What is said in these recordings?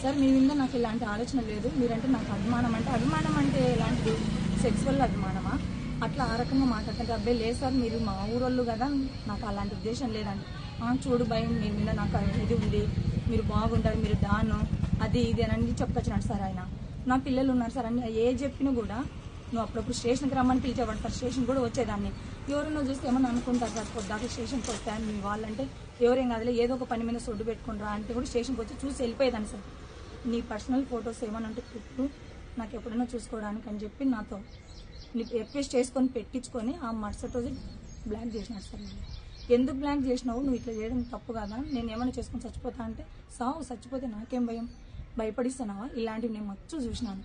Sir మీ మీద నాకు ఇలాంటి ఆలోచన లేదు, మీరంటే నాకు అభిమానం అంటే ఎలాంటిది, సెక్సువల్ అభిమానమా? అట్లా ఆ రకంగా మాట్లాడుతుంటే అబ్బాయి లేదు సార్ మీరు మా ఊరోళ్ళు కదా, నాకు అలాంటి ఉద్దేశం లేదండి. చూడు భయం మీ మీద నాకు ఇది ఉంది, మీరు బాగుంటారు, మీరు డాను అది ఇది అని చెప్పుకొచ్చినాడు సార్ ఆయన. నా పిల్లలు ఉన్నారు సార్ అని ఏ చెప్పినా కూడా నువ్వు అప్పుడప్పుడు స్టేషన్కి రమ్మని పిలిచేవాడు సార్, స్టేషన్ కూడా వచ్చేదాన్ని. ఎవరైనా చూస్తే ఏమన్నా అనుకుంటారు సార్, పొద్దాక స్టేషన్కి వస్తాను మీ వాళ్ళంటే ఎవరేం కాదులే ఏదో ఒక పని మీద సొడ్డు పెట్టుకుంటారా అంటే కూడా స్టేషన్కి వచ్చి చూసి వెళ్ళిపోయేదాన్ని సార్. నీ పర్సనల్ ఫొటోస్ ఏమన్నా ఉంటే పెట్టు నాకు ఎప్పుడైనా చూసుకోవడానికి అని చెప్పి నాతో రిక్వెస్ట్ చేసుకొని పెట్టించుకొని ఆ మరుసటి రోజు బ్లాక్ చేసినాడు సార్. ఎందుకు బ్లాక్ చేసినావు, నువ్వు ఇట్లా చేయడం తప్పు కదా, నేను ఏమైనా చేసుకొని చచ్చిపోతా అంటే సావు, చచ్చిపోతే నాకేం భయం, భయపడిస్తున్నావా? ఇలాంటివి నేను మచ్చు చూసినాను.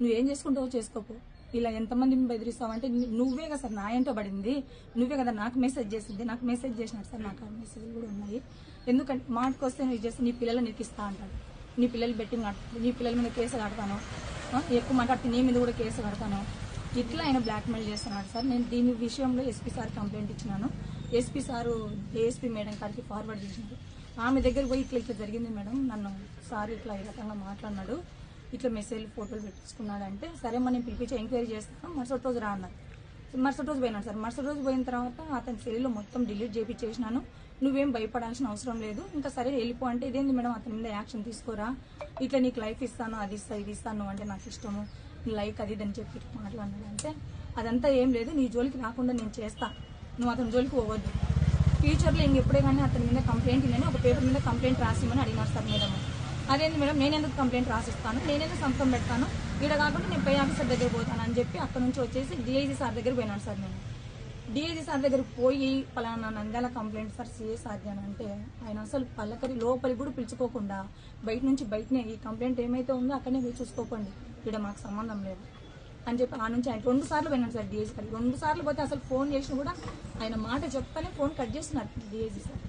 నువ్వేం చేసుకుంటావో చేసుకోపో, ఇలా ఎంతమందిని బెదిరిస్తావు అంటే నువ్వే కదా సార్ నా ఏంటో పడింది, నువ్వే కదా నాకు మెసేజ్ చేసింది, నాకు మెసేజ్ చేసినాడు సార్, నాకు ఆ మెసేజ్లు కూడా ఉన్నాయి. ఎందుకంటే మాటకు వస్తే నువ్వు చేస్తే నీ పిల్లలు నీకు ఇస్తా అంటాడు, నీ పిల్లలు బెట్టింగ్ ఆడుతుంది, నీ పిల్లల మీద కేసు కడతాను, ఎక్కువ మాట్లాడితే నీ మీద కూడా కేసు కడతాను, ఇట్లా ఆయన బ్లాక్మెయిల్ చేస్తున్నాడు సార్. నేను దీని విషయంలో ఎస్పీ సార్ కంప్లైంట్ ఇచ్చినాను. ఎస్పీ సారు ఏఎస్పీ మేడం గారికి ఫార్వర్డ్ చేసినారు. ఆమె దగ్గర పోయి ఇట్లా జరిగింది మేడం, నన్ను సార్ ఇట్లా ఈ రకంగా మాట్లాడినాడు, ఇట్లా మెసేజ్ ఫోటోలు పెట్టించుకున్నాడు అంటే సరే మనం పిలిపించి ఎంక్వైరీ చేస్తాను, మరుసటి రోజు రా అన్నారు. మరుసటి రోజు పోయినాడు సార్. మరుసటి రోజు పోయిన తర్వాత అతని సెల్లో మొత్తం డిలీట్ చేయించేసినాను. నువ్వేం భయపడాల్సిన అవసరం లేదు, ఇంకా సరే వెళ్ళిపో అంటే ఇదేంది మేడం అతని మీద యాక్షన్ తీసుకోరా, ఇట్లా నీకు లైఫ్ ఇస్తాను, అది ఇస్తా ఇది ఇస్తాను అంటే నాకు ఇష్టము, లైక్ అది అని చెప్పి మాట్లాడినాడు. అంటే అదంతా ఏం లేదు, నీ జోలికి రాకుండా నేను చేస్తా, నువ్వు అతని జోలికి పోవద్దు, ఫ్యూచర్లో ఇంకెప్పుడే కానీ అతని మీద కంప్లైంట్ ఇవ్వని ఒక పేపర్ మీద కంప్లైంట్ రాసిమని అడిగినారు సార్ మేడం. అదేంది మేడం నేను ఎందుకు కంప్లైంట్ రాసిస్తాను, నేనెందుకు సంతకం పెడతాను, ఇక్కడ కాకుండా నేను పై ఆఫీసర్ దగ్గర పోతాను అని చెప్పి అక్కడ నుంచి వచ్చేసి డిఐజీ సార్ దగ్గర పోయినాను సార్. నేను డిఐజీ సార్ దగ్గర పోయి పలానా నంద్యాల కంప్లైంట్ సార్ సిఏ సాధ్యాన్ని అంటే ఆయన అసలు పల్లకరి లోపలికి కూడా పిలుచుకోకుండా బయట నుంచి బయటనే ఈ కంప్లైంట్ ఏమైతే ఉందో అక్కడనే పోయి చూసుకోకండి, ఇక్కడ మాకు సంబంధం లేదు అని చెప్పి ఆ నుంచి ఆయన 2 సార్లు పోయినాడు సార్ డిఐజీ సార్. 2 సార్లు పోతే అసలు ఫోన్ చేసినా కూడా ఆయన మాట చెప్పనే ఫోన్ కట్ చేస్తున్నారు డిఐజీ సార్.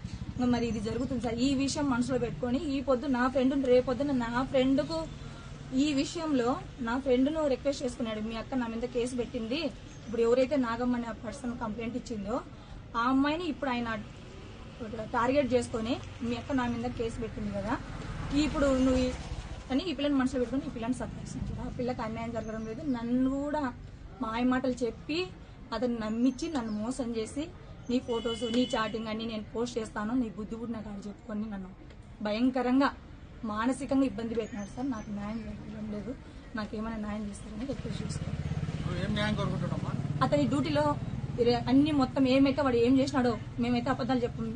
మరి ఇది జరుగుతుంది సార్, ఈ విషయం మనసులో పెట్టుకొని ఈ పొద్దు నా ఫ్రెండ్ రేపొద్దున నా ఫ్రెండ్కు ఈ విషయంలో నా ఫ్రెండ్ను రిక్వెస్ట్ చేసుకున్నాడు, మీ అక్క నా మీద కేసు పెట్టింది, ఇప్పుడు ఎవరైతే నాగమ్మ అనే పర్సన్ కంప్లైంట్ ఇచ్చిందో ఆ అమ్మాయిని ఇప్పుడు ఆయన టార్గెట్ చేసుకొని మీ అక్క నా మీద కేసు పెట్టింది కదా, ఇప్పుడు నువ్వు అని ఈ పిల్లని మనసులో పెట్టుకుని ఈ పిల్లని సత్కరిస్తుంది. ఆ పిల్లకి అన్యాయం జరగడం లేదు, నన్ను కూడా మాయ మాటలు చెప్పి అతను నమ్మించి నన్ను మోసం చేసి నీ ఫొటోస్ నీ చాటింగ్ అన్ని నేను పోస్ట్ చేస్తాను, నీ బుద్ధి కూడా నాకు అది చెప్పుకొని నన్ను భయంకరంగా మానసికంగా ఇబ్బంది పెట్టినాడు సార్. నాకు న్యాయం జరగడం లేదు, నాకేమైనా న్యాయం చేస్తారని రిక్వెస్ట్ చేసుకోండి. అతని డ్యూటీలో అన్ని మొత్తం ఏమైతే వాడు ఏం చేసినాడో మేమైతే అబద్ధాలు చెప్పం.